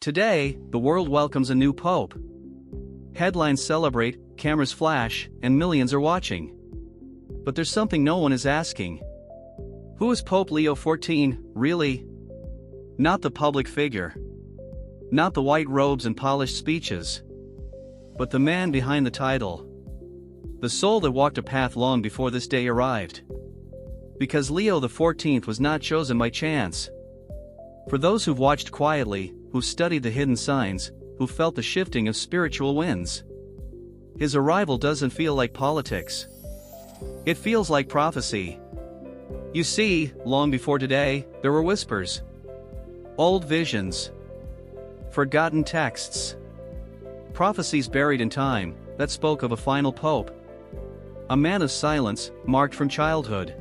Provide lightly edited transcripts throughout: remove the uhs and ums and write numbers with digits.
Today, the world welcomes a new pope. Headlines celebrate, cameras flash, and millions are watching. But there's something no one is asking. Who is Pope Leo XIV, really? Not the public figure. Not the white robes and polished speeches. But the man behind the title. The soul that walked a path long before this day arrived. Because Leo XIV was not chosen by chance. For those who've watched quietly, who studied the hidden signs, who felt the shifting of spiritual winds. His arrival doesn't feel like politics. It feels like prophecy. You see, long before today, there were whispers. Old visions. Forgotten texts. Prophecies buried in time, that spoke of a final pope. A man of silence, marked from childhood.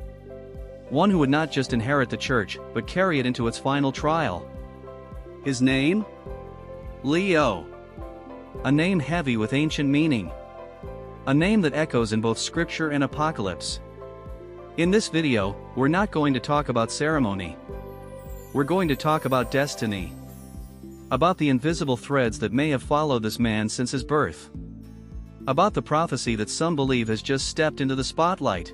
One who would not just inherit the church, but carry it into its final trial. His name? Leo. A name heavy with ancient meaning. A name that echoes in both scripture and apocalypse. In this video, we're not going to talk about ceremony. We're going to talk about destiny. About the invisible threads that may have followed this man since his birth. About the prophecy that some believe has just stepped into the spotlight.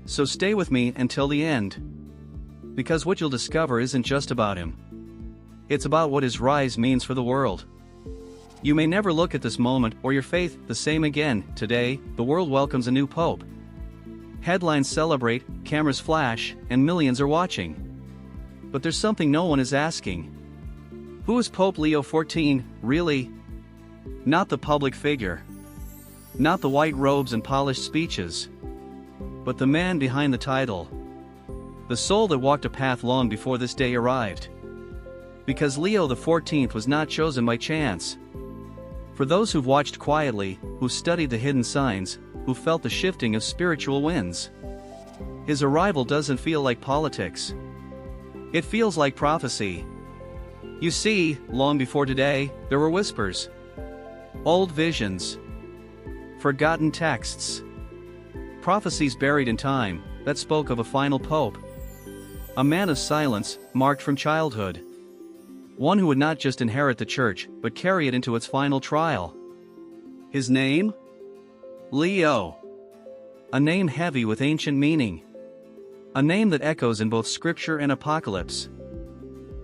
So stay with me until the end. Because what you'll discover isn't just about him. It's about what his rise means for the world. You may never look at this moment or your faith the same again. Today, the world welcomes a new pope. Headlines celebrate, cameras flash, and millions are watching. But there's something no one is asking. Who is Pope Leo XIV, really? Not the public figure. Not the white robes and polished speeches. But the man behind the title. The soul that walked a path long before this day arrived. Because Leo XIV was not chosen by chance. For those who've watched quietly, who studied the hidden signs, who felt the shifting of spiritual winds. His arrival doesn't feel like politics. It feels like prophecy. You see, long before today, there were whispers. Old visions. Forgotten texts. Prophecies buried in time, that spoke of a final pope. A man of silence, marked from childhood. One who would not just inherit the church, but carry it into its final trial. His name? Leo. A name heavy with ancient meaning. A name that echoes in both scripture and apocalypse.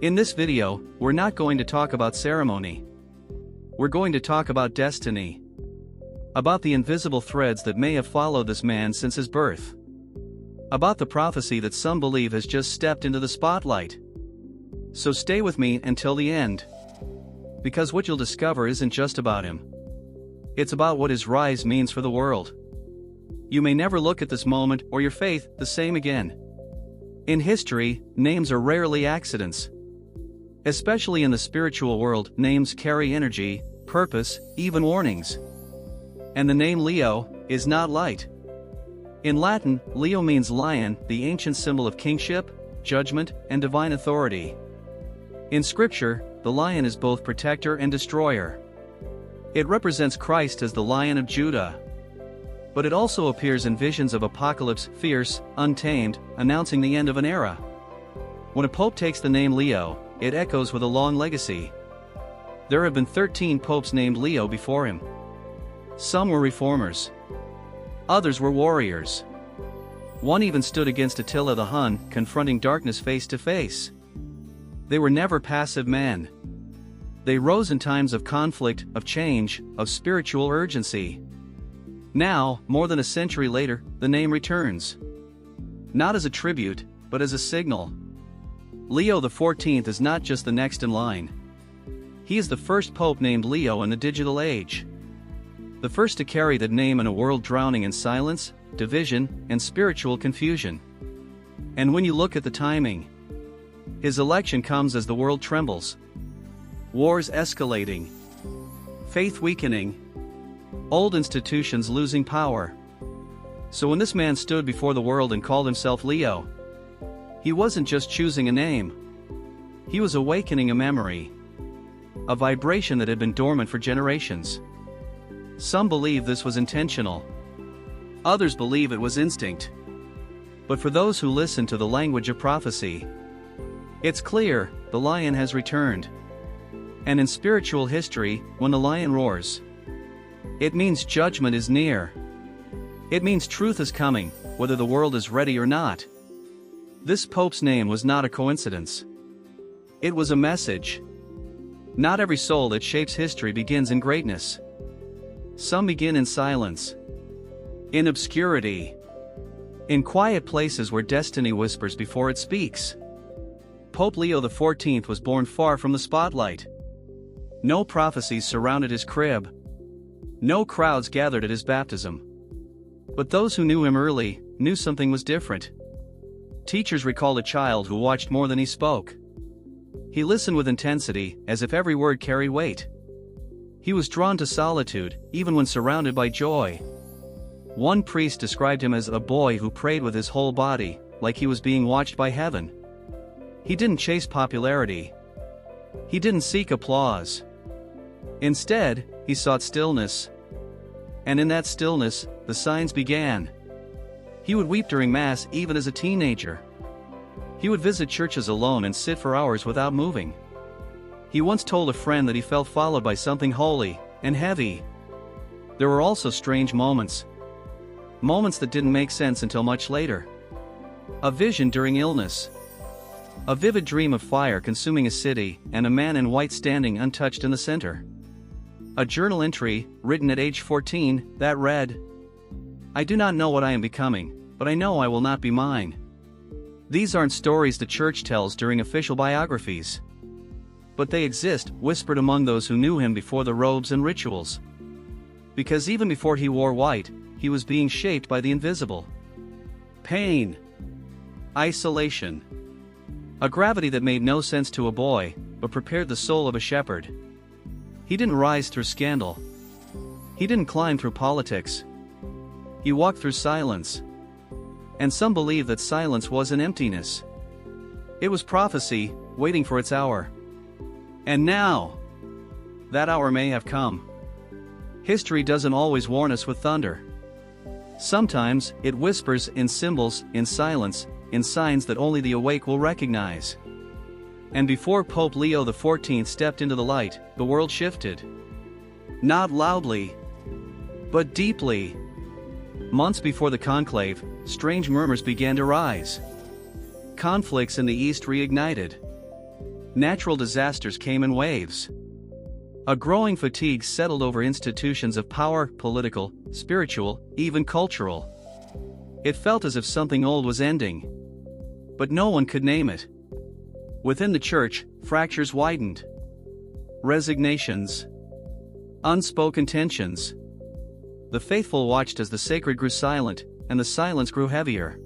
In this video, we're not going to talk about ceremony. We're going to talk about destiny. About the invisible threads that may have followed this man since his birth. About the prophecy that some believe has just stepped into the spotlight. So stay with me until the end. Because what you'll discover isn't just about him. It's about what his rise means for the world. You may never look at this moment or your faith the same again. In history, names are rarely accidents. Especially in the spiritual world, names carry energy, purpose, even warnings. And the name Leo is not light. In Latin, Leo means lion, the ancient symbol of kingship, judgment, and divine authority. In Scripture, the lion is both protector and destroyer. It represents Christ as the Lion of Judah. But it also appears in visions of apocalypse, fierce, untamed, announcing the end of an era. When a pope takes the name Leo, it echoes with a long legacy. There have been 13 popes named Leo before him. Some were reformers. Others were warriors. One even stood against Attila the Hun, confronting darkness face to face. They were never passive men. They rose in times of conflict, of change, of spiritual urgency. Now, more than a century later, the name returns. Not as a tribute, but as a signal. Leo XIV is not just the next in line. He is the first pope named Leo in the digital age. The first to carry that name in a world drowning in silence, division, and spiritual confusion. And when you look at the timing, his election comes as the world trembles. Wars escalating. Faith weakening. Old institutions losing power. So when this man stood before the world and called himself Leo, he wasn't just choosing a name. He was awakening a memory. A vibration that had been dormant for generations. Some believe this was intentional. Others believe it was instinct. But for those who listen to the language of prophecy, it's clear, the lion has returned. And in spiritual history, when the lion roars, it means judgment is near. It means truth is coming, whether the world is ready or not. This Pope's name was not a coincidence. It was a message. Not every soul that shapes history begins in greatness. Some begin in silence, in obscurity, in quiet places where destiny whispers before it speaks. Pope Leo XIV was born far from the spotlight. No prophecies surrounded his crib. No crowds gathered at his baptism. But those who knew him early knew something was different. Teachers recalled a child who watched more than he spoke. He listened with intensity, as if every word carried weight. He was drawn to solitude, even when surrounded by joy. One priest described him as a boy who prayed with his whole body, like he was being watched by heaven. He didn't chase popularity. He didn't seek applause. Instead, he sought stillness. And in that stillness, the signs began. He would weep during Mass even as a teenager. He would visit churches alone and sit for hours without moving. He once told a friend that he felt followed by something holy and heavy. There were also strange moments. Moments that didn't make sense until much later. A vision during illness. A vivid dream of fire consuming a city and a man in white standing untouched in the center. A journal entry, written at age 14, that read, "I do not know what I am becoming, but I know I will not be mine." These aren't stories the church tells during official biographies. But they exist, whispered among those who knew him before the robes and rituals. Because even before he wore white, he was being shaped by the invisible. Pain. Isolation. A gravity that made no sense to a boy, but prepared the soul of a shepherd. He didn't rise through scandal. He didn't climb through politics. He walked through silence. And some believe that silence was an emptiness. It was prophecy, waiting for its hour. And now, that hour may have come. History doesn't always warn us with thunder. Sometimes, it whispers in symbols, in silence, in signs that only the awake will recognize. And before Pope Leo XIV stepped into the light, the world shifted. Not loudly, but deeply. Months before the conclave, strange murmurs began to rise. Conflicts in the East reignited. Natural disasters came in waves. A growing fatigue settled over institutions of power, political, spiritual, even cultural. It felt as if something old was ending. But no one could name it. Within the church, fractures widened. Resignations. Unspoken tensions. The faithful watched as the sacred grew silent, and the silence grew heavier.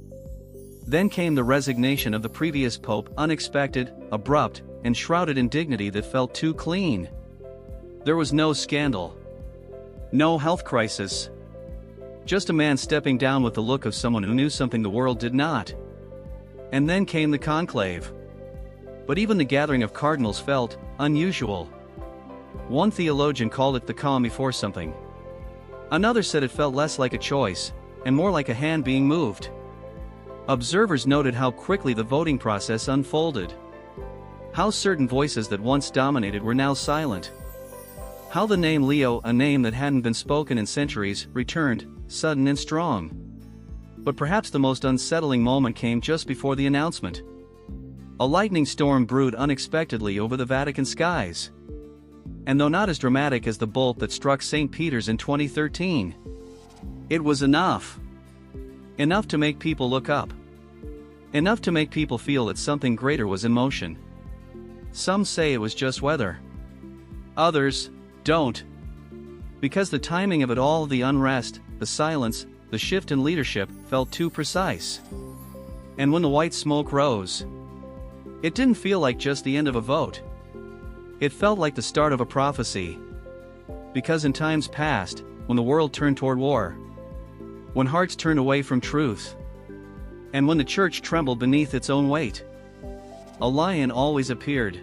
Then came the resignation of the previous pope, unexpected, abrupt, and shrouded in dignity that felt too clean. There was no scandal. No health crisis. Just a man stepping down with the look of someone who knew something the world did not. And then came the conclave. But even the gathering of cardinals felt unusual. One theologian called it the calm before something. Another said it felt less like a choice, and more like a hand being moved. Observers noted how quickly the voting process unfolded. How certain voices that once dominated were now silent. How the name Leo, a name that hadn't been spoken in centuries, returned, sudden and strong. But perhaps the most unsettling moment came just before the announcement. A lightning storm brewed unexpectedly over the Vatican skies. And though not as dramatic as the bolt that struck St. Peter's in 2013, it was enough. Enough to make people look up. Enough to make people feel that something greater was in motion. Some say it was just weather. Others don't. Because the timing of it all, the unrest, the silence, the shift in leadership, felt too precise. And when the white smoke rose, it didn't feel like just the end of a vote. It felt like the start of a prophecy. Because in times past, when the world turned toward war, when hearts turned away from truth, and when the church trembled beneath its own weight, a lion always appeared.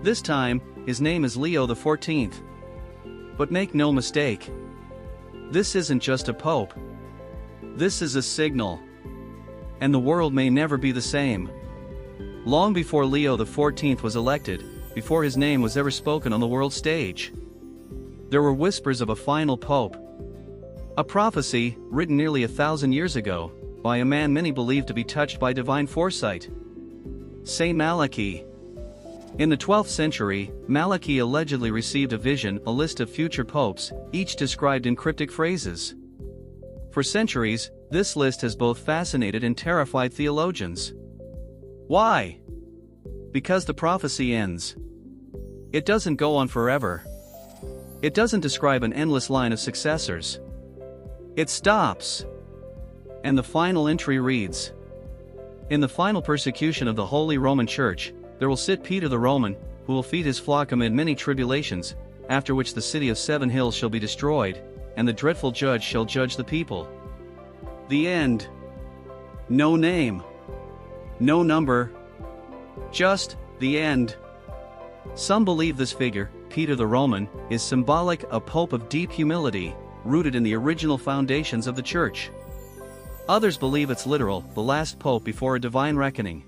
This time, his name is Leo XIV. But make no mistake, this isn't just a pope. This is a signal. And the world may never be the same. Long before Leo XIV was elected, before his name was ever spoken on the world stage. There were whispers of a final pope. A prophecy, written nearly 1,000 years ago, by a man many believed to be touched by divine foresight. Saint Malachy. In the 12th century, Malachy allegedly received a vision, a list of future popes, each described in cryptic phrases. For centuries, this list has both fascinated and terrified theologians. Why? Because the prophecy ends. It doesn't go on forever. It doesn't describe an endless line of successors. It stops. And the final entry reads: In the final persecution of the Holy Roman Church, there will sit Peter the Roman, who will feed his flock amid many tribulations, after which the city of 7 hills shall be destroyed, and the dreadful judge shall judge the people. The end. No name. No number. Just the end. Some believe this figure, Peter the Roman, is symbolic, a pope of deep humility, rooted in the original foundations of the Church. Others believe it's literal, the last pope before a divine reckoning.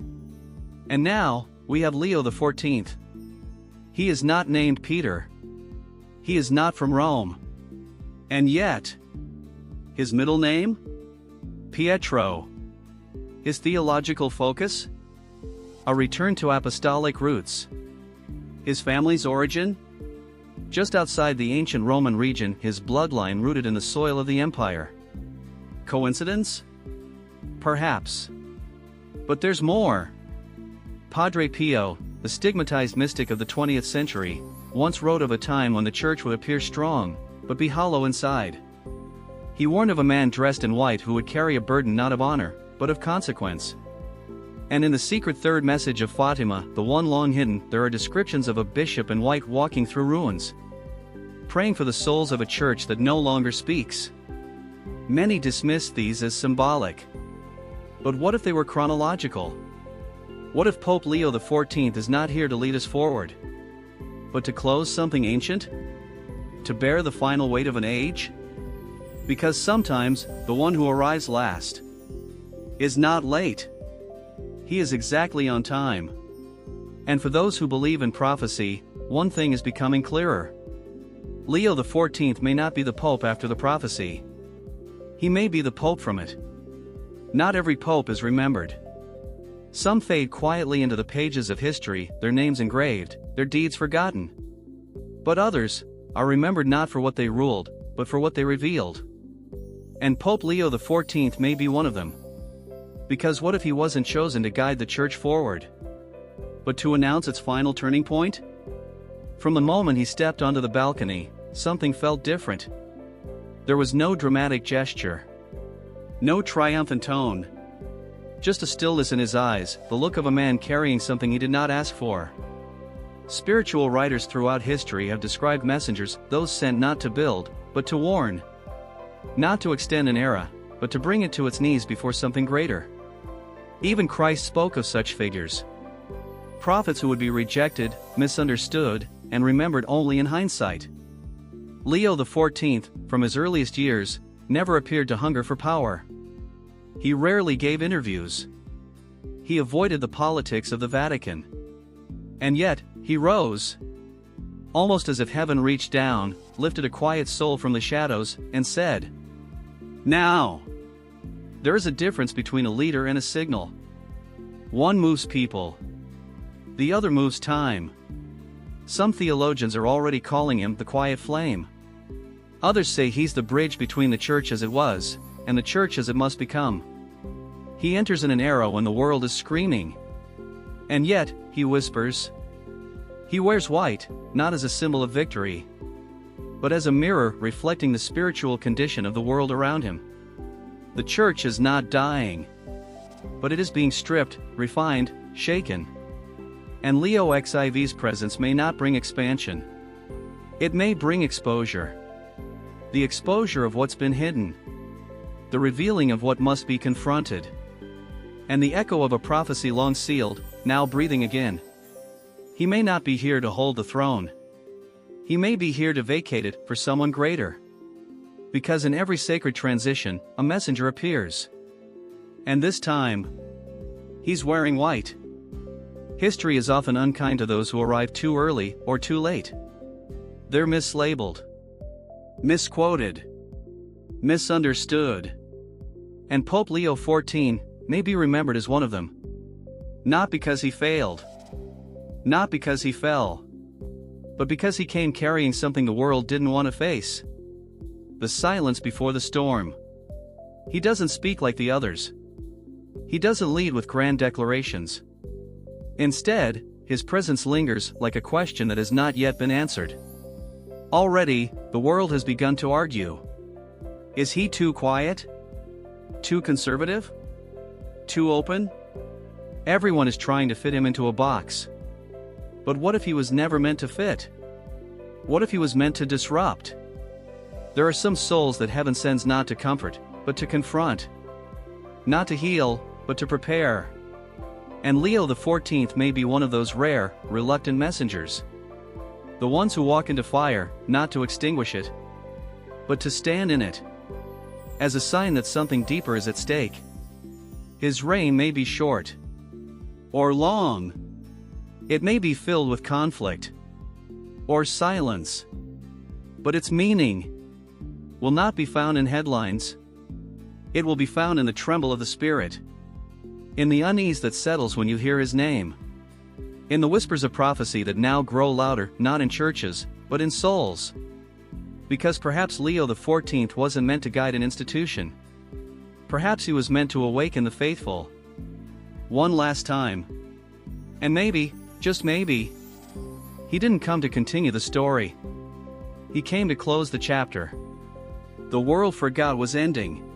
And now, we have Leo XIV. He is not named Peter. He is not from Rome. And yet, his middle name? Pietro. His theological focus? A return to apostolic roots. His family's origin? Just outside the ancient Roman region, his bloodline rooted in the soil of the empire. Coincidence? Perhaps. But there's more. Padre Pio, the stigmatized mystic of the 20th century, once wrote of a time when the church would appear strong, but be hollow inside. He warned of a man dressed in white who would carry a burden not of honor, but of consequence. And in the secret third message of Fatima, the one long hidden, there are descriptions of a bishop in white walking through ruins, praying for the souls of a church that no longer speaks. Many dismiss these as symbolic. But what if they were chronological? What if Pope Leo XIV is not here to lead us forward, but to close something ancient? To bear the final weight of an age? Because sometimes, the one who arrives last is not late. He is exactly on time. And for those who believe in prophecy, one thing is becoming clearer. Leo XIV may not be the Pope after the prophecy. He may be the Pope from it. Not every Pope is remembered. Some fade quietly into the pages of history, their names engraved, their deeds forgotten. But others are remembered not for what they ruled, but for what they revealed. And Pope Leo XIV may be one of them. Because what if he wasn't chosen to guide the Church forward, but to announce its final turning point? From the moment he stepped onto the balcony, something felt different. There was no dramatic gesture, no triumphant tone. Just a stillness in his eyes, the look of a man carrying something he did not ask for. Spiritual writers throughout history have described messengers, those sent not to build, but to warn. Not to extend an era, but to bring it to its knees before something greater. Even Christ spoke of such figures. Prophets who would be rejected, misunderstood, and remembered only in hindsight. Leo XIV, from his earliest years, never appeared to hunger for power. He rarely gave interviews. He avoided the politics of the Vatican. And yet, he rose. Almost as if heaven reached down, lifted a quiet soul from the shadows, and said, "Now!" There is a difference between a leader and a signal. One moves people. The other moves time. Some theologians are already calling him the quiet flame. Others say he's the bridge between the church as it was, and the church as it must become. He enters in an era when the world is screaming. And yet, he whispers. He wears white, not as a symbol of victory, but as a mirror reflecting the spiritual condition of the world around him. The church is not dying, but it is being stripped, refined, shaken. And Leo XIV's presence may not bring expansion. It may bring exposure. The exposure of what's been hidden. The revealing of what must be confronted. And the echo of a prophecy long sealed, now breathing again. He may not be here to hold the throne. He may be here to vacate it for someone greater. Because in every sacred transition, a messenger appears. And this time, he's wearing white. History is often unkind to those who arrive too early or too late. They're mislabeled, misquoted, misunderstood. And Pope Leo XIV may be remembered as one of them. Not because he failed, not because he fell, but because he came carrying something the world didn't want to face. The silence before the storm. He doesn't speak like the others. He doesn't lead with grand declarations. Instead, his presence lingers like a question that has not yet been answered. Already, the world has begun to argue. Is he too quiet? Too conservative? Too open? Everyone is trying to fit him into a box. But what if he was never meant to fit? What if he was meant to disrupt? There are some souls that heaven sends not to comfort, but to confront. Not to heal, but to prepare. And Leo XIV may be one of those rare, reluctant messengers. The ones who walk into fire, not to extinguish it, but to stand in it, as a sign that something deeper is at stake. His reign may be short, or long. It may be filled with conflict, or silence. But its meaning will not be found in headlines. It will be found in the tremble of the spirit, in the unease that settles when you hear his name, in the whispers of prophecy that now grow louder, not in churches, but in souls. Because perhaps Leo XIV wasn't meant to guide an institution. Perhaps he was meant to awaken the faithful. One last time. And maybe, just maybe, he didn't come to continue the story. He came to close the chapter. The world forgot was ending.